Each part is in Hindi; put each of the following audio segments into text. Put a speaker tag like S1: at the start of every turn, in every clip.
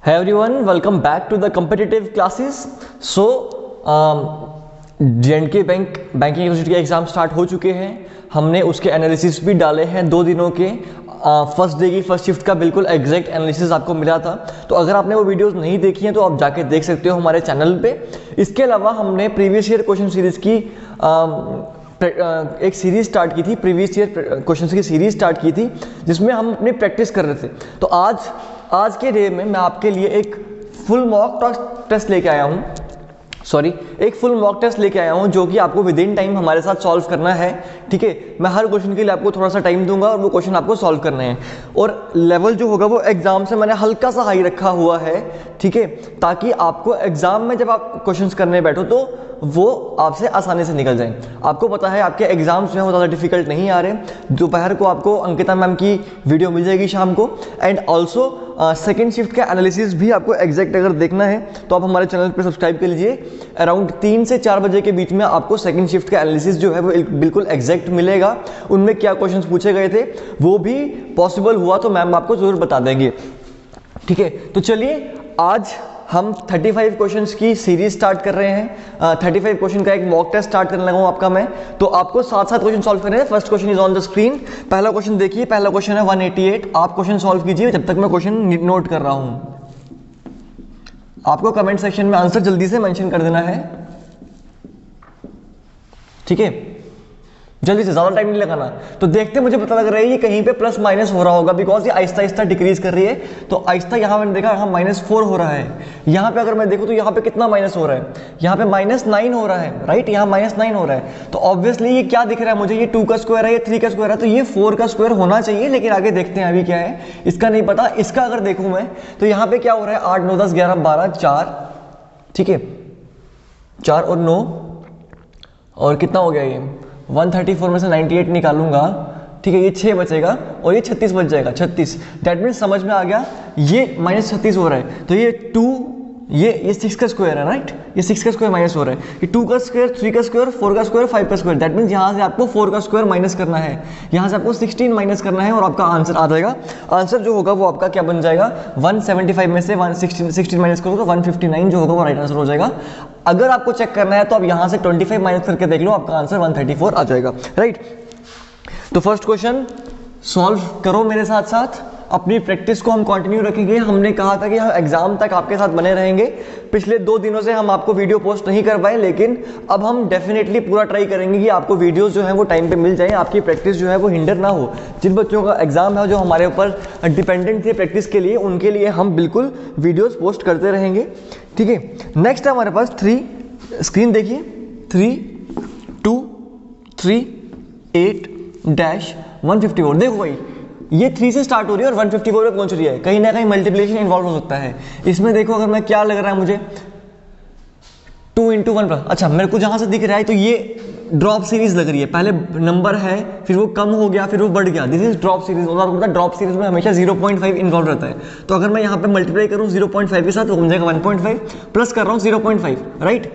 S1: Hey everyone, welcome back to the competitive classes. So, J&K banking university के एग्ज़ाम स्टार्ट हो चुके हैं. हमने उसके एनालिसिस भी डाले हैं 2 दिनों के. फर्स्ट डे की फर्स्ट शिफ्ट का बिल्कुल एग्जैक्ट एनालिसिस आपको मिला था. तो अगर आपने वो वीडियोस नहीं देखी हैं तो आप जाके देख सकते हो हमारे चैनल पे. इसके अलावा हमने प्रीवियस ईयर क्वेश्चन सीरीज़ की एक सीरीज स्टार्ट की थी, प्रीवियस ईयर क्वेश्चन की सीरीज स्टार्ट की थी, जिसमें हम अपनी प्रैक्टिस कर रहे थे. तो आज के डे में मैं आपके लिए एक फुल मॉक टेस्ट लेके आया हूँ. एक फुल मॉक टेस्ट लेके आया हूँ जो कि आपको विद इन टाइम हमारे साथ सॉल्व करना है. ठीक है, मैं हर क्वेश्चन के लिए आपको थोड़ा सा टाइम दूंगा और वो क्वेश्चन आपको सॉल्व करने हैं. और लेवल जो होगा वो एग्जाम से मैंने हल्का सा हाई रखा हुआ है. ठीक है, ताकि आपको एग्जाम में जब आप क्वेश्चंस करने बैठो तो वो आपसे आसानी से निकल जाए. आपको पता है आपके एग्जाम्स जो है वो ज़्यादा डिफिकल्ट नहीं आ रहे. दोपहर को आपको अंकिता मैम की वीडियो मिल जाएगी शाम को. एंड ऑल्सो सेकेंड शिफ्ट का एनालिसिस भी आपको एग्जैक्ट अगर देखना है तो आप हमारे चैनल पर सब्सक्राइब कर लीजिए. अराउंड 3 से 4 बजे के बीच में आपको सेकेंड शिफ्ट का एनालिसिस जो है वो बिल्कुल एग्जैक्ट मिलेगा. उनमें क्या क्वेश्चंस पूछे गए थे वो भी पॉसिबल हुआ तो मैम आपको जरूर बता देंगे. ठीक है, तो चलिए आज हम 35 क्वेश्चंस की सीरीज स्टार्ट कर रहे हैं. 35 क्वेश्चन का एक मॉक टेस्ट स्टार्ट करने लगा हूं आपका मैं. तो आपको साथ क्वेश्चन सॉल्व करने हैं. First question is on the screen. पहला क्वेश्चन देखिए. पहला क्वेश्चन है 188. आप क्वेश्चन सॉल्व कीजिए जब तक मैं क्वेश्चन नोट कर रहा हूं. आपको कमेंट सेक्शन में आंसर जल्दी से मेंशन कर देना है. ठीक है, जल्दी से, ज्यादा टाइम नहीं लगाना. तो देखते मुझे पता लग रहा है ये कहीं पे प्लस माइनस हो रहा होगा, बिकॉज ये आहिस्ता आहिस्ता डिक्रीज कर रही है. तो आहिस्ता यहाँ मैंने देखा यहाँ -4 हो रहा है. यहाँ पे अगर मैं देखूँ तो यहाँ पे कितना माइनस हो रहा है, यहाँ पे -9 हो रहा है. राइट, यहाँ -9 हो रहा है. तो ऑब्वियसली ये क्या दिख रहा है मुझे, ये 2 का स्क्वायर है, ये 3 का स्क्वायर है, तो ये 4 का स्क्वायर होना चाहिए. लेकिन आगे देखते हैं अभी क्या है, इसका नहीं पता. इसका अगर देखूँ मैं तो यहाँ पे क्या हो रहा है, 8 9 10 11 12 4. ठीक है, 4 और 9 और कितना हो गया, ये 134 में से 98 निकालूंगा. ठीक है, ये 6 बचेगा और ये 36 बच जाएगा. 36, दैट मीन्स समझ में आ गया. ये -36 हो रहा है तो ये 2, ये 6 का स्क्वायर है. राइट, ये 6 का स्क्वायर माइनस हो रहा है. ये 2 का स्क्वायर, 3 का स्क्वायर, 4 का स्क्वायर, 5 का स्क्वायर. दैट मीन्स यहाँ से आपको 4 का स्क्वायर माइनस करना है, यहाँ से आपको 16 माइनस करना है और आपका आंसर आ जाएगा. आंसर जो होगा वो आपका क्या बन जाएगा, 175 में से 16 माइनस करोगे 159 जो होगा वो राइट आंसर हो जाएगा. अगर आपको चेक करना है तो आप यहाँ से 25 माइनस करके देख लो, आपका आंसर 134 आ जाएगा. राइट, तो फर्स्ट क्वेश्चन सॉल्व करो मेरे साथ साथ. अपनी प्रैक्टिस को हम कंटिन्यू रखेंगे. हमने कहा था कि हम एग्जाम तक आपके साथ बने रहेंगे. पिछले 2 दिनों से हम आपको वीडियो पोस्ट नहीं कर पाए, लेकिन अब हम डेफिनेटली पूरा ट्राई करेंगे कि आपको वीडियोस जो है वो टाइम पे मिल जाए, आपकी प्रैक्टिस जो है वो हिंडर ना हो. जिन बच्चों का एग्जाम है जो हमारे ऊपर डिपेंडेंट थे प्रैक्टिस के लिए, उनके लिए हम बिल्कुल वीडियोज पोस्ट करते रहेंगे. ठीक है, नेक्स्ट है हमारे पास 3. स्क्रीन देखिए, 3 2 3 8-154. देखो भाई, ये 3 से स्टार्ट हो रही है और 154 पे पहुंच रही है. कहीं ना कहीं मल्टीप्लिकेशन इन्वॉल्व हो सकता है इसमें. देखो अगर मैं क्या लग रहा है मुझे, 2 × 1+. अच्छा, मेरे को जहां से दिख रहा है तो ये ड्रॉप सीरीज लग रही है. पहले नंबर है, फिर वो कम हो गया, फिर वो बढ़ गया. This is drop series. और आपको पता है ड्रॉप सीरीज में हमेशा 0.5 इन्वॉल्व रहता है. तो अगर मैं यहाँ पे मल्टीप्लाई करूँ 0.5 के साथ तो हो जाएगा 1.5, प्लस कर रहा हूँ 0.5. राइट,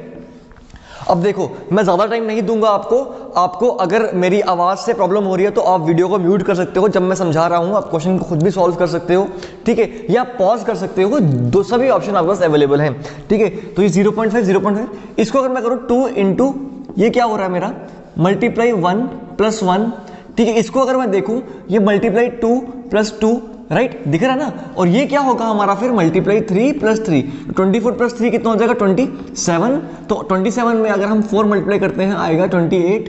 S1: अब देखो मैं ज़्यादा टाइम नहीं दूंगा आपको अगर मेरी आवाज़ से प्रॉब्लम हो रही है तो आप वीडियो को म्यूट कर सकते हो जब मैं समझा रहा हूँ. आप क्वेश्चन को खुद भी सॉल्व कर सकते हो. ठीक है, या पॉज कर सकते हो. दो सभी ऑप्शन आपके पास अवेलेबल हैं. ठीक है, तो ये 0.5. इसको अगर मैं करूँ 2 × ये क्या हो रहा है मेरा, मल्टीप्लाई 1 + 1. ठीक है, इसको अगर मैं देखूँ ये मल्टीप्लाई 2 + 2. राइट, दिख रहा है ना. और ये क्या होगा हमारा फिर मल्टीप्लाई 3 + 3. 24 + 3 कितना हो जाएगा, 27. तो 27 में अगर हम 4 मल्टीप्लाई करते हैं आएगा 28.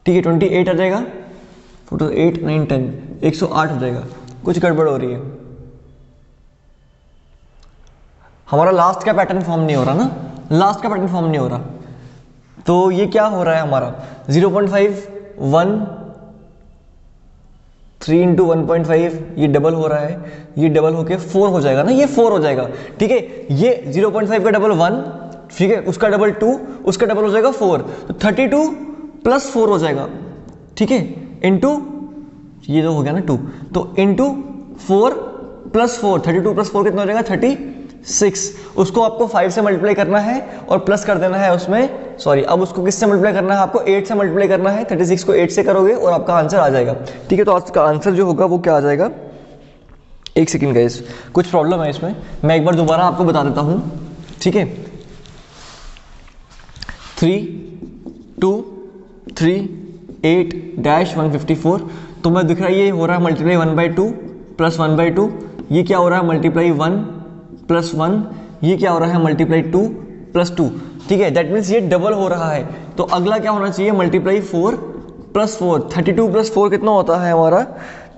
S1: ठीक है, 28 आ जाएगा. 8 9 10 108 हो जाएगा. कुछ गड़बड़ हो रही है, हमारा लास्ट का पैटर्न फॉर्म नहीं हो रहा ना, लास्ट का पैटर्न फॉर्म नहीं हो रहा. तो ये क्या हो रहा है हमारा 0.5 1 3 × 1.5, ये डबल हो रहा है, ये डबल होके 4 हो जाएगा ना, ये 4 हो जाएगा. ठीक है, ये 0.5 का डबल 1. ठीक है, उसका डबल 2, उसका डबल हो जाएगा 4. तो 32 + 4 हो जाएगा. ठीक है, इंटू ये तो हो गया ना 2, तो इंटू 4 + 4, 32 + 4 कितना हो जाएगा 36. उसको आपको 5 से मल्टीप्लाई करना है और प्लस कर देना है उसमें. सॉरी, अब उसको किससे मल्टीप्लाई करना है, आपको 8 से मल्टीप्लाई करना है. 36 को 8 से करोगे और आपका आंसर आ जाएगा. ठीक है, तो आज का आंसर जो होगा वो क्या आ जाएगा, एक सेकेंड गाइस, कुछ प्रॉब्लम है इसमें, मैं एक बार दोबारा आपको बता देता हूँ, ठीक है। 3 2 3 8 डैश 154, तो मैं दिख रहा है ये हो रहा है मल्टीप्लाई 1/2 प्लस 1/2, ये क्या हो रहा है मल्टीप्लाई 1 प्लस 1, ये क्या हो रहा है मल्टीप्लाई 2 प्लस 2, ठीक है। दैट मीन्स ये डबल हो रहा है। तो अगला क्या होना चाहिए मल्टीप्लाई 4 प्लस 4, 32 प्लस 4 कितना होता है हमारा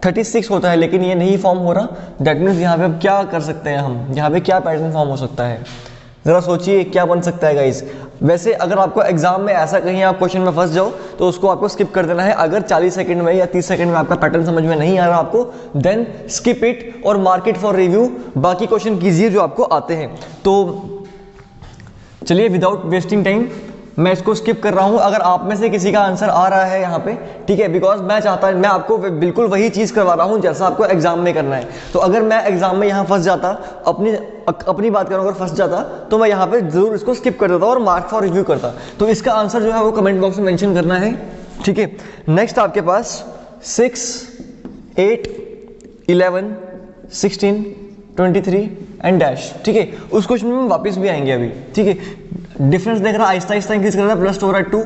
S1: 36 होता है, लेकिन ये नहीं फॉर्म हो रहा। दैट मीन्स यहाँ पे अब क्या कर सकते हैं हम, यहाँ पे क्या पैटर्न फॉर्म हो सकता है, जरा सोचिए क्या बन सकता है गाइस। वैसे अगर आपको एग्जाम में ऐसा कहीं आप क्वेश्चन में फंस जाओ तो उसको आपको स्किप कर देना है। अगर 40 सेकंड में या 30 सेकंड में आपका पैटर्न समझ में नहीं आ रहा आपको, देन स्किप इट और मार्क इट फॉर रिव्यू, बाकी क्वेश्चन कीजिए जो आपको आते हैं। तो चलिए विदाउट वेस्टिंग टाइम मैं इसको स्किप कर रहा हूं। अगर आप में से किसी का आंसर आ रहा है यहाँ पे, ठीक है, बिकॉज मैं आपको बिल्कुल वही चीज़ करवा रहा हूँ जैसा आपको एग्जाम में करना है। तो अगर मैं एग्जाम में यहाँ फंस जाता, अपनी बात करूँ, अगर फंस जाता तो मैं यहाँ पे जरूर इसको स्किप कर देता और मार्क फॉर रिव्यू करता। तो इसका आंसर जो है वो कमेंट बॉक्स में मेंशन करना है, ठीक है। नेक्स्ट आपके पास 6 8 11 16 23 एंड डैश, ठीक है। उस क्वेश्चन में वापस भी आएंगे अभी, ठीक है। डिफरेंस देख रहा है, आहिस्ता आहिस्ता इंक्रीज कर रहा है, प्लस हो रहा है 2,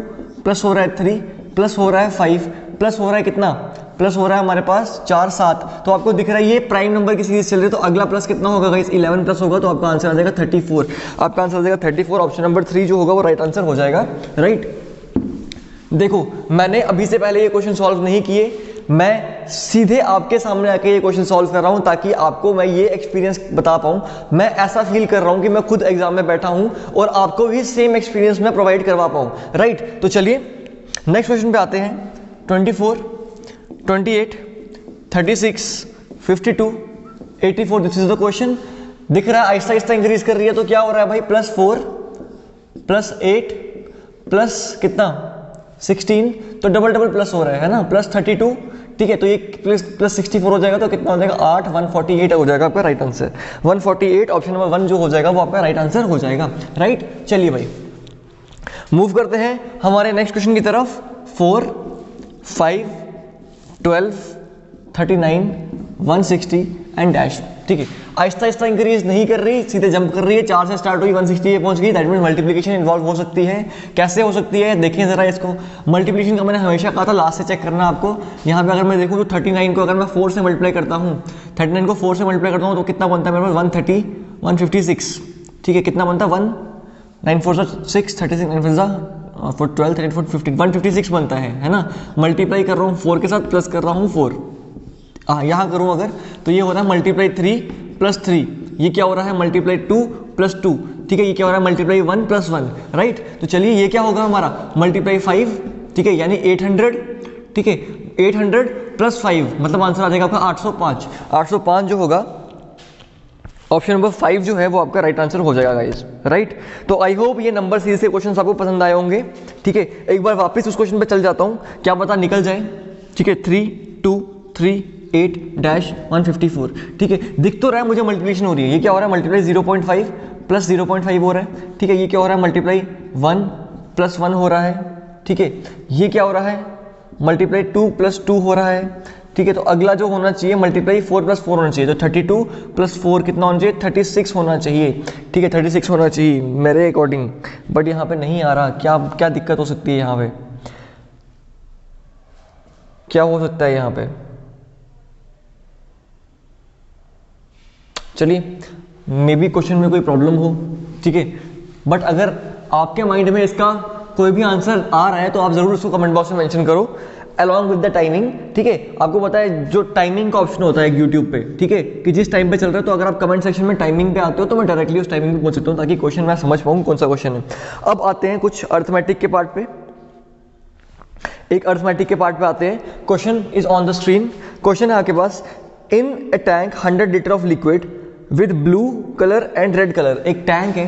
S1: प्लस हो रहा है 3, प्लस हो रहा है 5, प्लस हो रहा है कितना, प्लस हो रहा है हमारे पास 4 7। तो आपको दिख रहा है ये प्राइम नंबर की सीरीज चल रही है, तो अगला प्लस कितना होगा गाइस 11 प्लस होगा, तो आपका आंसर आ जाएगा 34। आपका आंसर आ जाएगा 34, ऑप्शन नंबर 3 जो होगा वो राइट आंसर हो जाएगा, राइट। देखो मैंने अभी से पहले ये क्वेश्चन सॉल्व नहीं किए, मैं सीधे आपके सामने आके ये क्वेश्चन सॉल्व कर रहा हूं ताकि आपको मैं ये एक्सपीरियंस बता पाऊं। मैं ऐसा फील कर रहा हूं कि मैं खुद एग्जाम में बैठा हूं और आपको भी सेम एक्सपीरियंस मैं प्रोवाइड करवा पाऊं, राइट। तो चलिए नेक्स्ट क्वेश्चन पे आते हैं। 24 28 36 52 84, दिस इज द क्वेश्चन। दिख रहा है आहिस्ता आहिस्ता इंक्रीज कर रही है, तो क्या हो रहा है भाई +4 +8 प्लस कितना 16, तो डबल डबल प्लस हो रहा है ना, +32, ठीक है। तो ये प्लस 64 हो जाएगा, तो कितना हो जाएगा 8 148 हो जाएगा आपका राइट आंसर। 148 ऑप्शन नंबर 1 जो हो जाएगा वो आपका राइट आंसर हो जाएगा, राइट। चलिए भाई मूव करते हैं हमारे नेक्स्ट क्वेश्चन की तरफ। 4 5 12 39 160 एंड डैश, ठीक है। आहिस्ता आहिस्ता इंक्रीज नहीं कर रही, सीधे जंप कर रही है, 4 से स्टार्ट हुई 160 पे पहुंच गई। दैट मीन मल्टीप्लिकेशन इन्वॉल्व हो सकती है। कैसे हो सकती है देखिए जरा इसको। मल्टीप्लिकेशन का मैंने हमेशा कहा था लास्ट से चेक करना आपको। यहाँ पे अगर मैं देखूँ तो 39 को अगर मैं 4 से मल्टीप्लाई करता हूँ, 39 को 4 से मल्टीप्लाई करता हूँ तो कितना बनता है मेरे पास 130 156, ठीक है। कितना बनता है 1 9 4 6 36 9 4 12 13 14 15 156 बनता है ना। मल्टीप्लाई कर रहा हूँ 4 के साथ, प्लस कर रहा हूँ 4, यहाँ करूँ अगर तो ये होता है मल्टीप्लाई 3 + 3, ये क्या हो रहा है मल्टीप्लाई 2 + 2, ठीक है। ये क्या हो रहा है मल्टीप्लाई 1 + 1, राइट। तो चलिए ये क्या होगा हमारा मल्टीप्लाई 5, ठीक है, यानी 800, ठीक है। 800 + 5 मतलब आंसर आ जाएगा आपका 805। 805 जो होगा ऑप्शन नंबर 5 जो है वो आपका राइट आंसर हो जाएगा गाइस, राइट। तो आई होप ये नंबर सीरीज से क्वेश्चन आपको पसंद आए होंगे, ठीक है। एक बार वापस उस क्वेश्चन पे चल जाता हूँ, क्या पता निकल जाए, ठीक है। 3 2 3 8 डैश 154, ठीक है। दिख तो रहा है मुझे मल्टीप्लिकेशन हो रही है। ये क्या हो रहा है मल्टीप्लाई 0.5 + 0.5 हो रहा है, ठीक है। ये क्या हो रहा है मल्टीप्लाई 1 + 1 हो रहा है, ठीक है। ये क्या हो रहा है मल्टीप्लाई 2 + 2 हो रहा है, ठीक है। तो अगला जो होना चाहिए मल्टीप्लाई 4 + 4 होना चाहिए, तो 32 + 4 कितना होना चाहिए 36 होना चाहिए, ठीक है। 36 होना चाहिए मेरे अकॉर्डिंग, बट यहाँ पे नहीं आ रहा। क्या दिक्कत हो सकती है यहाँ पे, क्या हो सकता है यहाँ पे। चलिए मे बी क्वेश्चन में कोई प्रॉब्लम हो, ठीक है। बट अगर आपके माइंड में इसका कोई भी आंसर आ रहा है तो आप जरूर उसको कमेंट बॉक्स में मेंशन करो अलॉन्ग विद द टाइमिंग, ठीक है। आपको पता है जो टाइमिंग का ऑप्शन होता है यूट्यूब पे, ठीक है, कि जिस टाइम पे चल रहा है, तो अगर आप कमेंट सेक्शन में टाइमिंग पे आते हो तो मैं डायरेक्टली उस टाइमिंग पे पहुंच सकता हूँ ताकि क्वेश्चन मैं समझ पाऊँ कौन सा क्वेश्चन है। अब आते हैं कुछ अर्थमेटिक के पार्ट पे। एक अर्थमेटिक के पार्ट पे आते हैं। Question is on the screen. Question है आपके पास, in a tank 100 litre of liquid with blue colour and red colour. एक टैंक है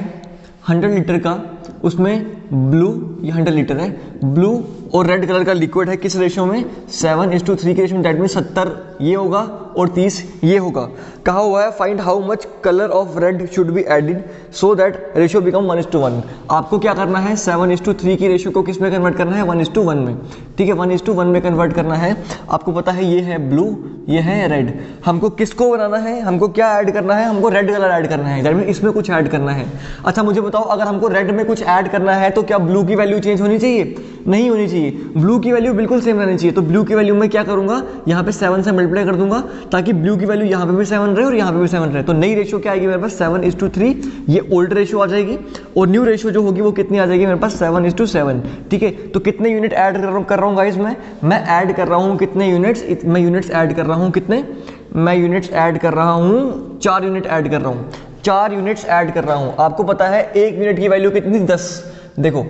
S1: 100 लीटर का, उसमें ब्लू, ये 100 लीटर है, ब्लू और रेड कलर का लिक्विड है। किस रेशियो में 7:3 के रेशियो में। दैट मीन 70 ये होगा और 30 ये होगा। कहा हुआ है find how much colour of red should be added so that ratio become 1:1। आपको क्या करना है, 7:3 की रेशियो को किस में कन्वर्ट करना है, 1:1 में। ठीक है, 1:1 में कन्वर्ट करना है। आपको पता है ये है ब्लू, ये है रेड। हमको किसको बनाना है, हमको क्या ऐड करना है, हमको रेड कलर ऐड करना है, दैट मीन इसमें कुछ ऐड करना है। अच्छा मुझे बताओ, अगर हमको रेड में कुछ ऐड करना है तो क्या ब्लू की वैल्यू चेंज होनी चाहिए? नहीं होनी चाहिए, ब्लू की वैल्यू बिल्कुल सेम रहनी चाहिए। तो ब्लू की वैल्यू में क्या करूंगा, यहाँ पे 7 से मल्टीप्लाई कर दूंगा ताकि ब्लू की वैल्यू यहाँ पे भी 7 रहे और यहाँ पे भी 7 रहे। तो नई रेशियो क्या आएगी मेरे पास, 7:3। ये ओल्ड रेशियो आ जाएगी और न्यू रेशियो जो होगी वो कितनी आ जाएगी मेरे पास, 7:7। ठीक है, तो कितने यूनिट ऐड कर रहा हूँ गाइस, मैं ऐड कर रहा हूँ कितने यूनिट्स, मैं यूनिट्स ऐड कर रहा हूँ कितने, मैं यूनिट्स ऐड कर रहा हूँ 4 यूनिट ऐड कर रहा हूँ, 4 यूनिट्स ऐड कर रहा हूँ। आपको पता है 1 यूनिट की वैल्यू कितनी, 10। देखो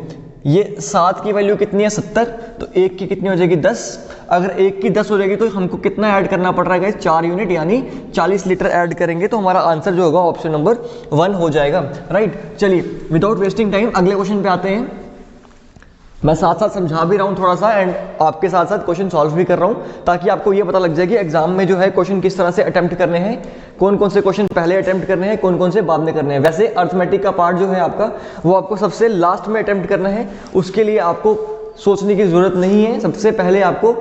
S1: ये 7 की वैल्यू कितनी है, 70, तो 1 की कितनी हो जाएगी, 10। अगर 1 की 10 हो जाएगी तो हमको कितना ऐड करना पड़ रहा है गाइस, 4 यूनिट, यानी 40 लीटर ऐड करेंगे तो हमारा आंसर जो होगा ऑप्शन नंबर 1 हो जाएगा। राइट, चलिए विदाउट वेस्टिंग टाइम अगले क्वेश्चन पे आते हैं। मैं साथ साथ समझा भी रहा हूँ थोड़ा सा एंड आपके साथ साथ क्वेश्चन सॉल्व भी कर रहा हूँ ताकि आपको ये पता लग जाए कि एग्जाम में जो है क्वेश्चन किस तरह से अटेम्प्ट करने हैं, कौन कौन से क्वेश्चन पहले अटेम्प्ट करने हैं, कौन कौन से बाद में करने हैं। वैसे अर्थमेटिक का पार्ट जो है आपका वो आपको सबसे लास्ट में अटेम्प्ट करना है, उसके लिए आपको सोचने की जरूरत नहीं है। सबसे पहले आपको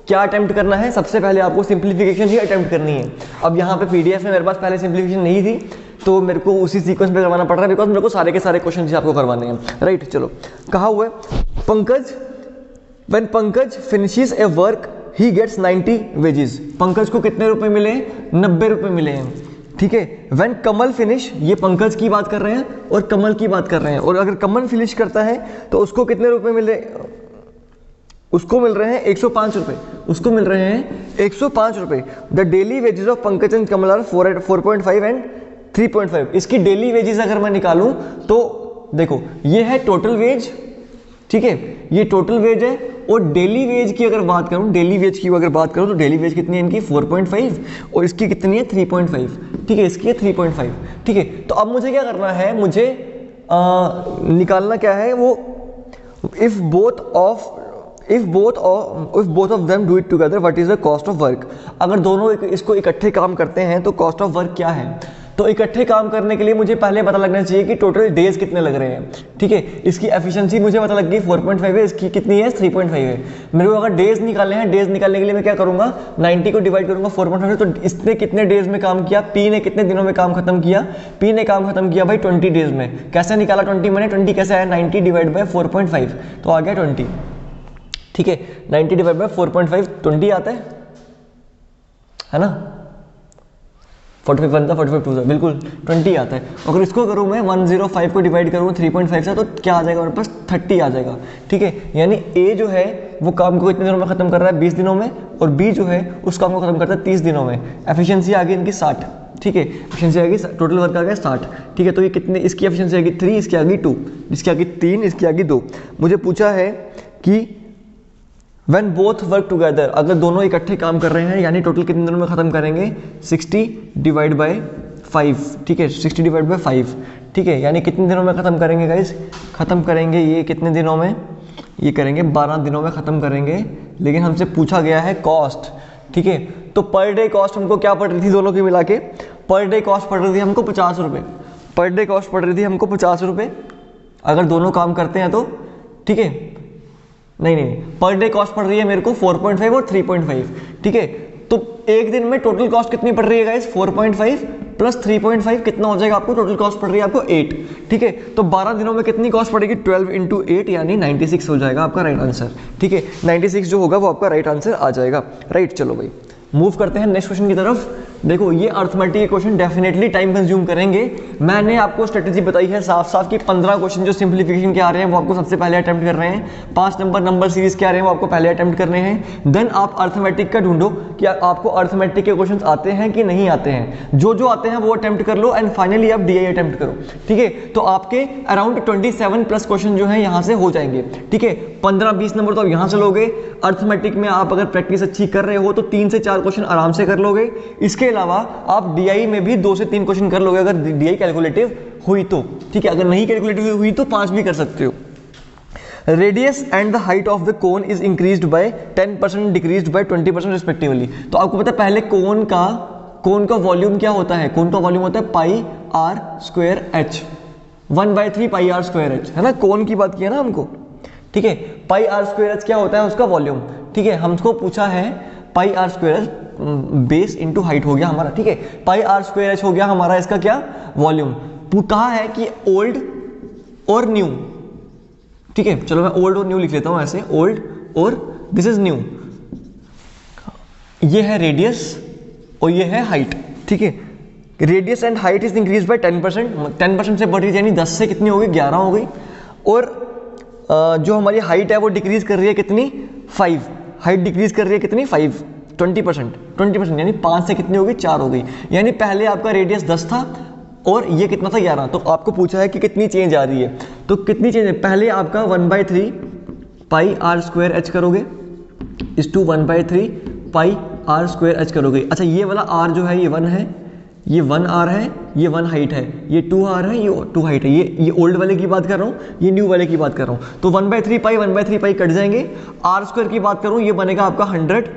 S1: क्या अटेम्प्ट करना है, सबसे पहले आपको सिंप्लीफिकेशन ही अटेम्प्ट करनी है। अब यहाँ पे पीडीएफ में मेरे पास पहले सिंप्लीफिकेशन नहीं थी तो मेरे को उसी सीक्वेंस में करवाना पड़ रहा है बिकॉज मेरे को सारे के सारे क्वेश्चन आपको करवाने हैं। राइट, चलो कहा हुआ है Pankaj, when Pankaj finishes a work he gets 90 wages. Pankaj को कितने रुपए मिले, 90 रुपए मिले हैं। ठीक है, व्हेन कमल फिनिश, ये पंकज की बात कर रहे हैं और कमल की बात कर रहे हैं, और अगर कमल फिनिश करता है तो उसको कितने रुपए मिले, उसको मिल रहे हैं 105 रुपए, उसको मिल रहे हैं 105 रुपए। The daily wages of Pankaj and Kamal are 4.5 and 3.5। इसकी डेली वेजेस अगर मैं निकालूं तो देखो ये है टोटल वेज, ठीक है, ये टोटल वेज है। और डेली वेज की अगर बात करूं, डेली वेज की अगर बात करूं तो डेली वेज कितनी है इनकी, 4.5, और इसकी कितनी है 3.5। ठीक है, इसकी है 3.5। ठीक है, तो अब मुझे क्या करना है, मुझे निकालना क्या है वो, if both of them do it together what is the cost of work. अगर दोनों इसको इकट्ठे काम करते हैं तो कॉस्ट ऑफ वर्क क्या है। तो इकट्ठे काम करने के लिए मुझे पहले पता लगना चाहिए कि टोटल डेज कितने लग रहे हैं। ठीक है, इसकी एफिशिएंसी मुझे पता लग गई 4.5 है, इसकी कितनी है 3.5 है। मेरे को अगर डेज निकालने हैं, डेज निकालने के लिए मैं क्या करूंगा, 90 को डिवाइड करूंगा 4.5 से। तो इसने कितने डेज में काम किया, पी ने कितने दिनों में काम खत्म किया, पी ने काम खत्म किया भाई 20 डेज में। कैसे निकाला 20 मैंने, 20 कैसे आया, 90 डिवाइड बाय 4.5 तो आ गया 20। ठीक है, 90 डिवाइड बाय 4.5 20 आता है ना, 45 बनता, 45 टू बिल्कुल 20 आता है। अगर इसको करूँ मैं 105 को डिवाइड करूँ 3.5 से तो क्या आ जाएगा मेरे पास, 30 आ जाएगा। ठीक है, यानी ए जो है वो काम को कितने दिनों में खत्म कर रहा है, 20 दिनों में, और बी जो है उस काम को खत्म करता है 30 दिनों में। एफिशिएंसी आ गई इनकी 60। ठीक है, एफिशिएंसी आ गई, टोटल वर्क आ गया 60। ठीक है, तो ये कितने, इसकी एफिशिएंसी आ गई 3, इसकी आ गई 2, इसकी आ गई 3, इसकी आ गई 2। मुझे पूछा है कि When both work together, अगर दोनों इकट्ठे काम कर रहे हैं यानी टोटल कितने दिनों में खत्म करेंगे, 60 डिवाइड बाय 5। ठीक है, 60 डिवाइड बाय 5। ठीक है, यानी कितने दिनों में खत्म करेंगे गाइस, खत्म करेंगे ये कितने दिनों में, ये करेंगे 12 दिनों में खत्म करेंगे। लेकिन हमसे पूछा गया है कॉस्ट। ठीक है, तो पर डे कॉस्ट हमको क्या पड़ रही थी, दोनों की मिला के पर डे कॉस्ट पड़ रही थी हमको 50 रुपये। पर डे कॉस्ट पड़ रही थी हमको 50 रुपये अगर दोनों काम करते हैं तो। ठीक है, नहीं, पर डे कॉस्ट पड़ रही है मेरे को 4.5 और 3.5। ठीक है, तो एक दिन में टोटल कॉस्ट कितनी पड़ रही है गाइस, 4.5 प्लस 3.5 कितना हो जाएगा आपको, टोटल कॉस्ट पड़ रही है आपको 8। ठीक है, तो 12 दिनों में कितनी कॉस्ट पड़ेगी, 12 इंटू 8 यानी 96 हो जाएगा आपका राइट आंसर। ठीक है, 96 जो होगा वो आपका राइट आंसर आ जाएगा। राइट, चलो भाई मूव करते हैं नेक्स्ट क्वेश्चन की तरफ। देखो ये अर्थमेटिक के क्वेश्चन डेफिनेटली टाइम कंज्यूम करेंगे। मैंने आपको स्ट्रेटेजी बताई है साफ साफ कि 15 क्वेश्चन जो सिंप्लीफिकेशन के आ रहे हैं वो आपको सबसे पहले अटेम्प्ट कर रहे हैं, 5 नंबर सीरीज के आ रहे हैं वो आपको पहले अटेम्प्ट करने हैं। देन आप अर्थमेटिक का ढूंढो कि आपको अर्थमेटिक के क्वेश्चन आते हैं कि नहीं आते हैं, जो आते हैं वो अटेम्प्ट कर लो एंड फाइनली आप डीआई अटेम्प्ट करो। ठीक है, तो आपके अराउंड 27 प्लस क्वेश्चन जो है यहाँ से हो जाएंगे। ठीक है, 15-20 नंबर तो आप यहाँ से लोगे। अर्थमेटिक में आप अगर प्रैक्टिस अच्छी कर रहे हो तो 3 से 4 क्वेश्चन आराम से कर लोगे। इसके अलावा आप डीआई में भी 2 से 3 क्वेश्चन कर लोगे अगर डीआई कैलकुलेटिव हुई तो। ठीक है, अगर नहीं कैलकुलेटिव हुई तो 5 भी कर सकते हो। Radius and the height of the cone is increased by 10%, decreased bye 20% respectively. तो आपको पता है पहले कोन का वॉल्यूम क्या होता है, कोन का वॉल्यूम होता है pi are square h, 1/3 pi are square h, है ना, कोन की बात किया ना हमको, ठीक है। पाई आर स्क्वायर एच क्या होता है, उसका वॉल्यूम, ठीक है। हमको पूछा है pi are square h base into height हो गया हमारा, ठीक है। पाई आर स्क्वायर एच हो गया हमारा इसका क्या वॉल्यूम। कहा है कि ओल्ड और न्यू, ठीक है। चलो मैं ओल्ड और न्यू लिख लेता हूं ऐसे, ओल्ड और दिस इज न्यू। ये है रेडियस और ये है हाइट, ठीक है। Radius and height is increase by 10%, 10% से बढ़ रही है, यानी 10 से कितनी हो गई, 11 हो गई। और जो हमारी हाइट है वो डिक्रीज कर रही है कितनी, 5। हाइट डिक्रीज कर रही है कितनी, 5, 20%, यानी 5 से कितनी हो गई, 4 हो गई। यानी पहले आपका रेडियस 10 था और ये कितना था, 11। तो आपको पूछा है कि कितनी चेंज आ रही है, तो कितनी चेंज है, पहले आपका 1/3 पाई आर स्क्वायर एच करोगे is to 1/3 pi are square H करोगे। अच्छा ये वाला आर जो है ये 1 है, ये 1 आर है, ये 1 हाइट है, ये 2 आर है, ये 2 हाइट है। ये ओल्ड वाले की बात कर रहा हूँ, ये न्यू वाले की बात कर रहा हूँ। तो 1/3 पाई कट जाएंगे। आर स्क्वायर की बात करूँ ये बनेगा आपका 100,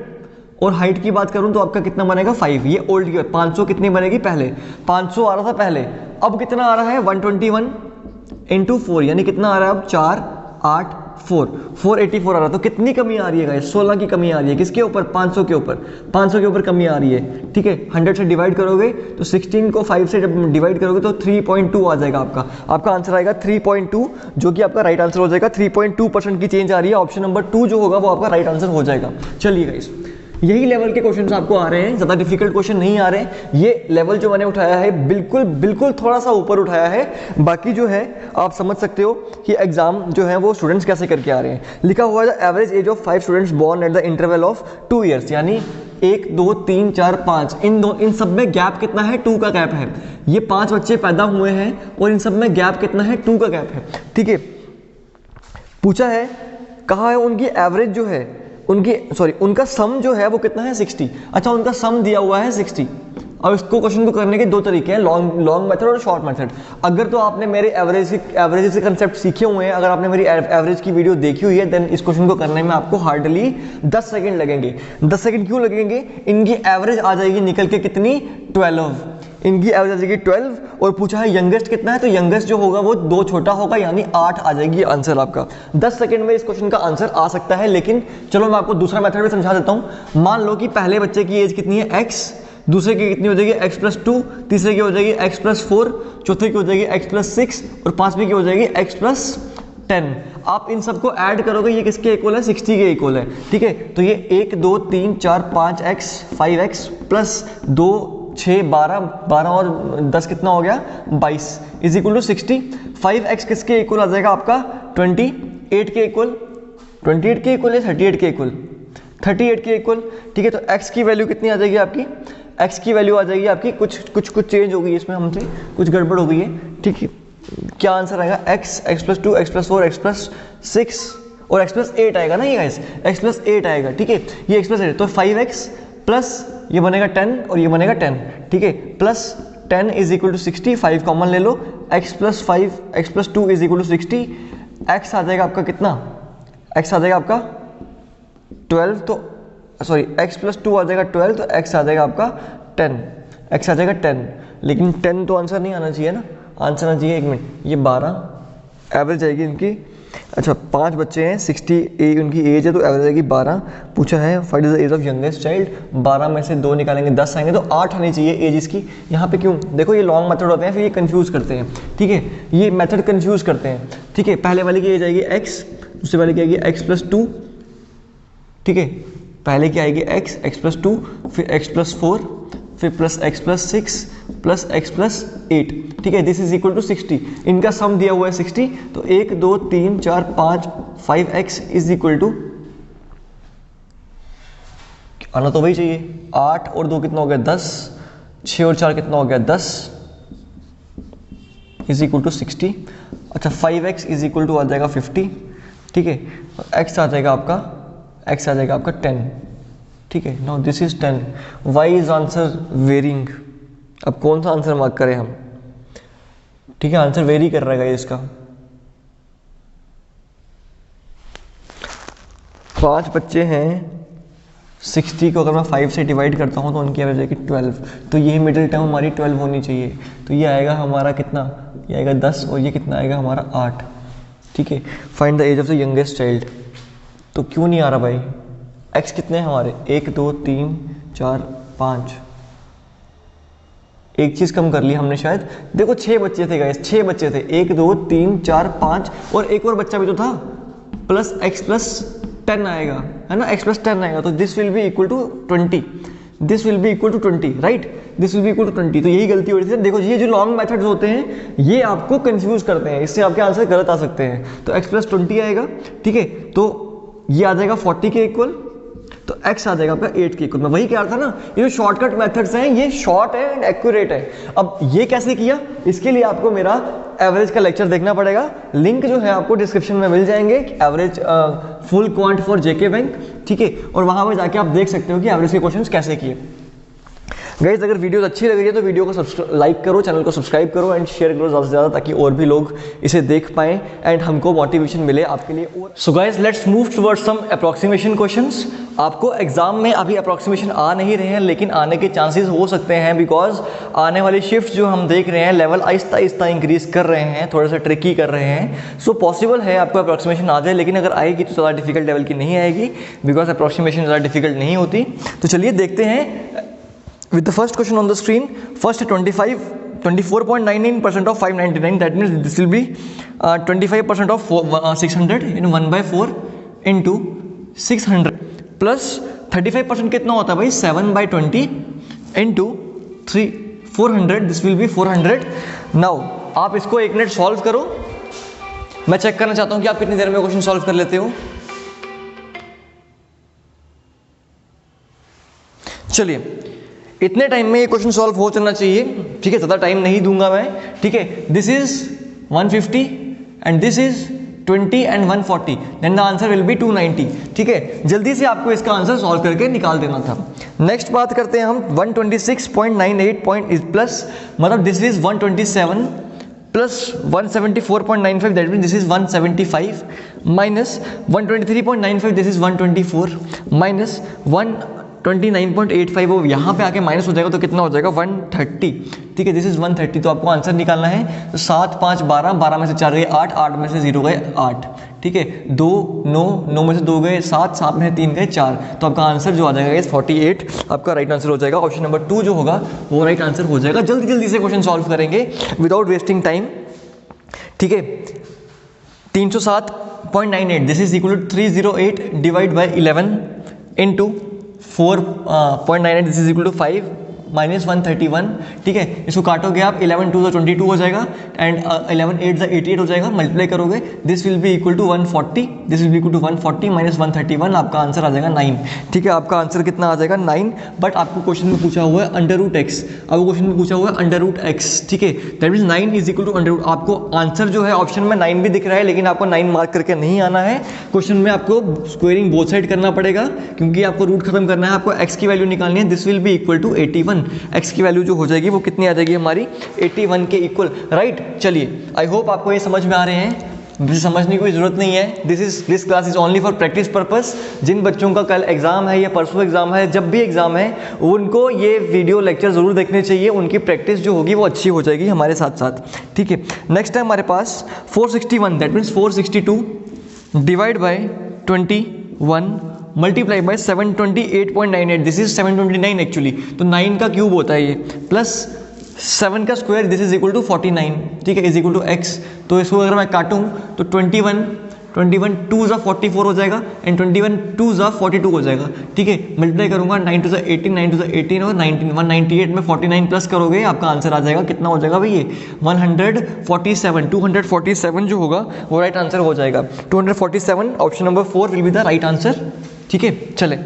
S1: और हाइट की बात करूं तो आपका कितना बनेगा, 5। ये ओल्ड की 500 कितनी बनेगी, पहले 500 आ रहा था पहले, अब कितना आ रहा है 121 इंटू 4, यानी कितना आ रहा है अब 4 8 4 484 आ रहा है। तो कितनी कमी आ रही है गाइस, 16 की कमी आ रही है, किसके ऊपर, 500 के ऊपर, 500 के ऊपर कमी आ रही है, ठीक है। 100 से डिवाइड करोगे तो 16 को 5 से जब डिवाइड करोगे तो 3.2 आ जाएगा आपका आंसर आएगा 3.2, जो कि आपका राइट आंसर हो जाएगा। 3.2% की चेंज आ रही है, ऑप्शन नंबर 2 जो होगा वो आपका राइट आंसर हो जाएगा। चलिए गाइस, यही लेवल के क्वेश्चंस आपको आ रहे हैं, ज़्यादा डिफिकल्ट क्वेश्चन नहीं आ रहे हैं। ये लेवल जो मैंने उठाया है बिल्कुल थोड़ा सा ऊपर उठाया है, बाकी जो है आप समझ सकते हो कि एग्जाम जो है वो स्टूडेंट्स कैसे करके आ रहे हैं। लिखा हुआ है average age of 5 students born at the interval of 2 years, यानी 1 2 3 4 5 इन सब में गैप कितना है, 2 का गैप है। ये 5 बच्चे पैदा हुए हैं और इन सब में गैप कितना है, 2 का गैप है, ठीक है। पूछा है कहा है उनकी एवरेज जो है उनका सम जो है वो कितना है, 60। अच्छा उनका सम दिया हुआ है 60। और इसको क्वेश्चन को करने के 2 तरीके हैं, लॉन्ग मेथड और शॉर्ट मेथड। अगर तो आपने मेरे एवरेज से कंसेप्ट सीखे हुए हैं, अगर आपने मेरी एवरेज की वीडियो देखी हुई है, देन इस क्वेश्चन को करने में आपको हार्डली 10 सेकंड लगेंगे। 10 सेकंड क्यों लगेंगे, इनकी एवरेज आ जाएगी निकल के कितनी, 12। इनकी एवरेज आ जाएगी 12। और पूछा है यंगेस्ट कितना है, तो यंगेस्ट जो होगा वो 2 छोटा होगा, यानी 8 आ जाएगी आंसर आपका। 10 सेकंड में इस क्वेश्चन का आंसर आ सकता है। लेकिन चलो मैं आपको दूसरा मेथड भी समझा देता हूं। मान लो कि पहले बच्चे की एज कितनी है, x, दूसरे की कितनी हो जाएगी, x+2, तीसरे की हो जाएगी x+4, चौथे की हो जाएगी x+6 और पांचवी की हो जाएगी x+10। आप इन सबको ऐड करोगे, ये किसके इक्वल है, 60 के इक्वल है, ठीक है। तो ये 1 2 3 4 5x 5x प्लस 2 6 12 और 10 कितना हो गया, 22 इज इक्वल टू 60। 5x किसके इक्वल आ जाएगा आपका, 28 के इक्वल, 28 के इक्वल है, 38 के इक्वल, 38 के इक्वल, ठीक है। तो x की वैल्यू कितनी आ जाएगी आपकी, x की वैल्यू आ जाएगी आपकी कुछ चेंज हो गई है इसमें, हमसे कुछ गड़बड़ हो गई है, ठीक है। क्या आंसर आएगा, x, x+2, x+4, x+6 और x+8 आएगा ना, ये गाइस x+8 आएगा, ठीक है। ये x+8, तो 5x प्लस ये बनेगा 10 और ये बनेगा 10, ठीक है। Plus 10 is equal to 60, 5 common ले लो, x+5 x+2 is equal to 60। x आ जाएगा आपका कितना, x आ जाएगा आपका 12, तो सॉरी x+2 आ जाएगा 12, तो x आ जाएगा आपका 10, x आ जाएगा 10। लेकिन 10 तो आंसर नहीं आना चाहिए ना, आंसर आना चाहिए, 1 मिनट, ये 12 एवरेज आएगी इनकी। अच्छा 5 बच्चे हैं, 60 उनकी एज है, तो एवरेज आएगी 12। पूछा है find the age of youngest child, 12 में से 2 निकालेंगे 10 आएंगे, तो 8 आनी चाहिए एज इसकी। यहाँ पे क्यों, देखो ये लॉन्ग मेथड होते हैं, फिर ये कंफ्यूज करते हैं, ठीक है। ये मेथड कंफ्यूज करते हैं, ठीक है। पहले वाले की एज आएगी x, दूसरे वाले की आएगी x+2, ठीक है। पहले की आएगी x, x+2, फिर x+4, फिर प्लस x+6 प्लस x+8, ठीक है। This is equal to 60। इनका सम दिया हुआ है 60, तो 1 2 3 4 5 5x इज इक्वल टू, आना तो वही चाहिए, 8 और 2 कितना हो गया 10, 6 और 4 कितना हो गया 10 इज इक्वल टू 60। अच्छा 5x इज इक्वल टू आ जाएगा 50, ठीक है। x आ जाएगा आपका 10, ठीक है। Now this is 10, why is answer varying. अब कौन सा आंसर मार्क करें हम, ठीक है। आंसर वेरी कर रहा है इसका, 5 बच्चे हैं, 60 को अगर मैं 5 से डिवाइड करता हूँ तो उनकी एवरेज आएगी 12, तो ये मिडिल टर्म हमारी 12 होनी चाहिए। तो ये आएगा हमारा कितना, ये आएगा 10 और ये कितना आएगा हमारा 8। ठीक है, find the age of the youngest child. तो क्यों नहीं आ रहा भाई, एक्स कितने हैं हमारे, 1 2 3 4 5, एक चीज़ कम कर ली हमने शायद। देखो 6 बच्चे थे गाइस, 6 बच्चे थे, 1 2 3 4 5 और एक और बच्चा भी तो था, प्लस x प्लस 10 आएगा, है ना, x प्लस 10 आएगा। तो this will be equal to 20, this will be equal to 20, right, this will be equal to 20। तो यही गलती हो रही थी। देखो ये जो लॉन्ग मेथड्स होते हैं ये आपको कंफ्यूज करते हैं, इससे आपके आंसर गलत आ सकते हैं। तो x प्लस 20 आएगा, ठीक है, तो ये आ जाएगा 40 के इक्वल, तो x आ जाएगा आपका 8 के इक्वल। मैं वही कह रहा था ना, ये जो शॉर्टकट मेथड्स हैं ये शॉर्ट है एंड एक्यूरेट है। अब ये कैसे किया, इसके लिए आपको मेरा एवरेज का लेक्चर देखना पड़ेगा, लिंक जो है आपको डिस्क्रिप्शन में मिल जाएंगे, average full quant for JK bank, ठीक है, और वहां पर जाके आप देख सकते हो कि एवरेज के क्वेश्चंस कैसे किए। गाइस अगर वीडियो अच्छी लग रही है तो वीडियो को लाइक करो, चैनल को सब्सक्राइब करो एंड शेयर करो ज़्यादा से ज़्यादा, ताकि और भी लोग इसे देख पाएं एंड हमको मोटिवेशन मिले आपके लिए। और so guys let's move towards some approximation questions. आपको एग्जाम में अभी अप्रॉक्सीमेशन आ नहीं रहे हैं, लेकिन आने के चांसेस हो सकते हैं, बिकॉज आने वाली शिफ्ट जो हम देख रहे हैं लेवल आहिस्ता आहिस्ता इंक्रीज कर रहे हैं, थोड़ा सा ट्रिकी कर रहे हैं। सो पॉसिबल है आपको अप्रॉक्सीमेशन आ जाए, लेकिन अगर आएगी तो ज़्यादा डिफिकल्ट लेवल की नहीं आएगी, बिकॉज अप्रॉक्सीमेशन ज़्यादा डिफिकल्ट नहीं होती। तो चलिए देखते हैं with the first question on the screen. First 24.99% of 599, that means this will be 25% of 600 in 1/4 into 600 plus 35% कितना होता है भाई, 7/20 into 400, this will be 400. Now आप इसको 1 मिनट सॉल्व करो, मैं चेक करना चाहता हूँ कि आप कितनी देर में क्वेश्चन सॉल्व कर लेते हो। चलिए इतने टाइम में ये क्वेश्चन सॉल्व हो चलना चाहिए, ठीक है, ज़्यादा टाइम नहीं दूंगा मैं, ठीक है। This is 150 and this is 20 and 140, then the answer will be 290, ठीक है। जल्दी से आपको इसका आंसर सॉल्व करके निकाल देना था। नेक्स्ट बात करते हैं हम 126.98 प्लस, मतलब this is 127 plus 174.95, that mean this is 175 minus 123.95, this is 124 minus 129.85, वो यहाँ पे आके माइनस हो जाएगा तो कितना हो जाएगा 130, ठीक है, दिस इज 130। तो आपको आंसर निकालना है, तो 7 5 12, 12 में से 4 गए 8, 8 में से 0 गए 8, ठीक है, 2 9, 9 में से 2 गए 7, 7 में से 3 गए 4, तो आपका आंसर जो आ जाएगा 48 आपका राइट आंसर हो जाएगा। ऑप्शन नंबर 2 जो होगा वो राइट आंसर हो जाएगा। जल्दी जल्दी से क्वेश्चन सॉल्व करेंगे विदाउट वेस्टिंग टाइम, ठीक है। 307.98, this is equal to 308 divide by 11 into 4.98, this is equal to 5 minus 131, ठीक है। इसको काटोगे आप, 11 2 22 हो जाएगा एंड 11 8 88 हो जाएगा, मल्टीप्लाई करोगे, this will be equal to 140, this will be equal to 140 minus 131, आपका आंसर आ जाएगा 9, ठीक है। आपका आंसर कितना आ जाएगा 9, बट आपको क्वेश्चन में पूछा हुआ है अंडर रूट एक्स, आपको क्वेश्चन में पूछा हुआ है अंडर रूट एक्स, ठीक है, that means 9 is equal to under root. आपको आंसर जो है ऑप्शन में 9 भी दिख रहा है, लेकिन आपको 9 मार्क करके नहीं आना है, क्वेश्चन में आपको स्क्वेयरिंग बोथ साइड करना पड़ेगा, क्योंकि आपको रूट खत्म करना है, आपको एक्स की वैल्यू निकालनी है। This will be equal to 81, X की वैल्यू जो हो जाएगी वो कितनी आ जाएगी हमारी 81 के इक्वल, राइट। चलिए आई होप आपको ये समझ में आ रहे हैं, मुझे समझने की कोई जरूरत नहीं है, this class is only for practice purpose. जिन बच्चों का कल एग्जाम है या परसों एग्जाम है, जब भी एग्जाम है उनको ये वीडियो लेक्चर जरूर देखने चाहिए, उनकी प्रैक्टिस जो होगी वो अच्छी हो जाएगी हमारे साथ साथ, ठीक है। नेक्स्ट है हमारे पास 461, that means 462 divide by 21 multiply by 728.98, this is 729 actually, तो 9 का क्यूब होता है ये, प्लस 7 का square, this is equal to 49, ठीक है, इज इक्वल टू एक्स। तो इसको अगर मैं काटूँ तो 21 2 ज़ा 44 हो जाएगा एंड 21 2 ज़ा 42 हो जाएगा, ठीक है। मल्टीप्लाई करूंगा 9 2 ज़ा 18, 9 2 ज़ा 18 और 19 198 में 49 प्लस करोगे आपका आंसर आ जाएगा, कितना हो जाएगा भाई ये 147, 247 जो होगा वो राइट आंसर हो जाएगा। 247 option number 4 will be the right answer, ठीक है। चले